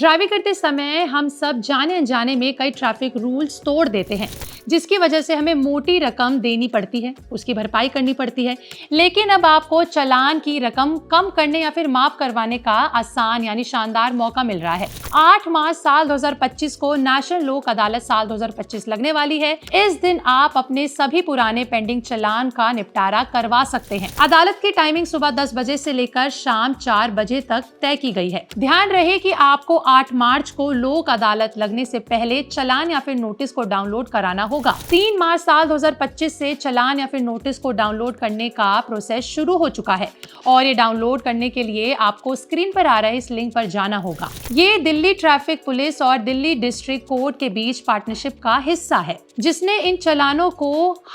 Driving करते समय हम सब जाने अनजाने में कई ट्रैफिक रूल्स तोड़ देते हैं, जिसकी वजह से हमें मोटी रकम देनी पड़ती है, उसकी भरपाई करनी पड़ती है। लेकिन अब आपको चालान की रकम कम करने या फिर माफ करवाने का आसान यानी शानदार मौका मिल रहा है। 8 मार्च साल 2025 को नेशनल लोक अदालत साल 2025 लगने वाली है। इस दिन आप अपने सभी पुराने पेंडिंग चालान का निपटारा करवा सकते हैं। अदालत की टाइमिंग सुबह 10 बजे से लेकर शाम 4 बजे तक तय की गई है। ध्यान रहे कि आपको 8 मार्च को लोक अदालत लगने से पहले चालान या फिर नोटिस को डाउनलोड कराना होगा। 3 मार्च साल 2025 से चालान या फिर नोटिस को डाउनलोड करने का प्रोसेस शुरू हो चुका है और ये डाउनलोड करने के लिए आपको स्क्रीन पर आ रहे इस लिंक पर जाना होगा। ये दिल्ली ट्रैफिक पुलिस और दिल्ली डिस्ट्रिक्ट कोर्ट के बीच पार्टनरशिप का हिस्सा है, जिसने इन चालानों को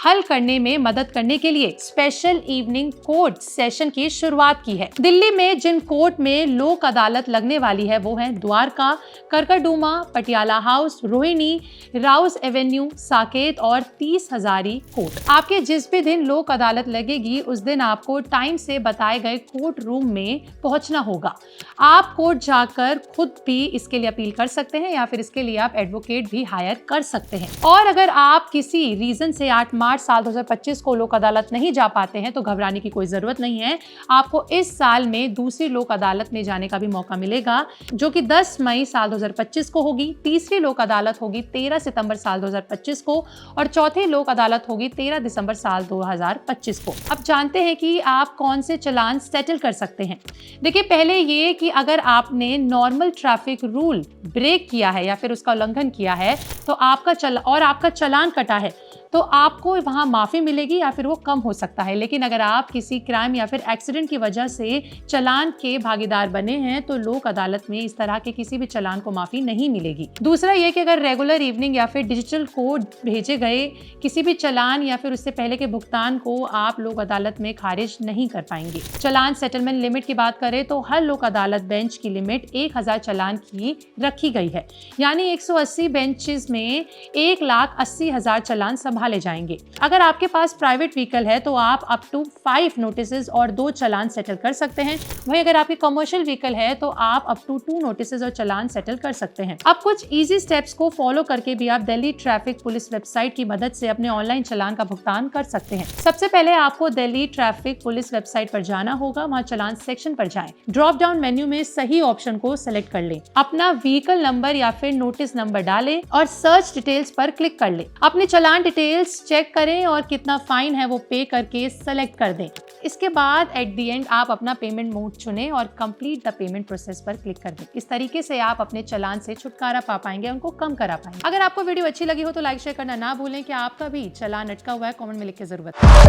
हल करने में मदद करने के लिए स्पेशल इवनिंग कोर्ट सेशन की शुरुआत की है। दिल्ली में जिन कोर्ट में लोक अदालत लगने वाली है वो है Dwarka, Karkardooma, Patiala house, Rohini, Rouse avenue, Saket और 30 हजारी कोर्ट। आपके जिस भी दिन लोक अदालत लगेगी उस दिन आपको टाइम से बताए गए कोर्ट रूम में पहुंचना होगा। आप कोर्ट जाकर खुद भी इसके लिए अपील कर सकते हैं या फिर इसके लिए आप एडवोकेट भी हायर कर सकते हैं। और अगर आप किसी रीजन से 8 मार्च साल 2025 को लोक अदालत नहीं जा पाते हैं तो घबराने की कोई जरूरत नहीं है। आपको इस साल में दूसरी लोक अदालत में जाने का भी मौका मिलेगा, जो कि 10 मई साल 2025 को होगी। तीसरी लोक अदालत होगी 13 सितंबर साल 2025 को और चौथी लोक अदालत होगी 13 दिसंबर साल 2025 को। अब जानते हैं कि आप कौन से चालान सेटल कर सकते हैं। देखिए, पहले ये कि अगर आपने नॉर्मल ट्रैफिक रूल ब्रेक किया है या फिर उसका उल्लंघन किया है तो आपका चालान कटा है तो आपको वहां माफी मिलेगी या फिर वो कम हो सकता है। लेकिन अगर आप किसी क्राइम या फिर एक्सीडेंट की वजह से चालान के भागीदार बने हैं तो लोक अदालत में इस तरह के किसी भी चालान को माफी नहीं मिलेगी। दूसरा ये कि अगर रेगुलर इवनिंग या फिर डिजिटल कोड भेजे गए किसी भी चालान या फिर उससे पहले के भुगतान को आप लोक अदालत में खारिज नहीं कर पाएंगे। चालान सेटलमेंट लिमिट की बात करें तो हर लोक अदालत बेंच की लिमिट 1000 चालान की रखी गई है, यानी 180 बेंचेस में 1,80,000 चालान संभाले जाएंगे। अगर आपके पास प्राइवेट व्हीकल है तो आप अप टू 5 नोटिसेस और 2 चालान सेटल कर सकते हैं। वहीं अगर आपकी कमर्शियल व्हीकल है तो आप अप टू 2 नोटिसेस और चालान सेटल कर सकते हैं। अब कुछ इजी स्टेप्स को फॉलो करके भी आप दिल्ली ट्रैफिक पुलिस वेबसाइट की मदद से अपने ऑनलाइन चालान का भुगतान कर सकते हैं। सबसे पहले आपको दिल्ली ट्रैफिक पुलिस वेबसाइट पर जाना होगा, वहां चालान सेक्शन पर जाएं। ड्रॉप डाउन मेन्यू में सही ऑप्शन को सिलेक्ट कर लें, अपना व्हीकल नंबर या फिर नोटिस नंबर डालें और सर्च डिटेल्स पर क्लिक कर लें। अपने चालान डिटेल्स चेक करें और कितना फाइन है वो पे करके सेलेक्ट कर दें। इसके बाद एट द एंड आप अपना पेमेंट मोड चुनें और कंप्लीट द पेमेंट प्रोसेस पर क्लिक कर दें। इस तरीके से आप अपने चालान से छुटकारा पा पाएंगे, उनको कम करा पाएंगे। अगर आपको वीडियो अच्छी लगी हो तो लाइक शेयर करना ना भूलें। कि आपका भी चालान अटका हुआ है, कमेंट में लिख के जरूर बताएं।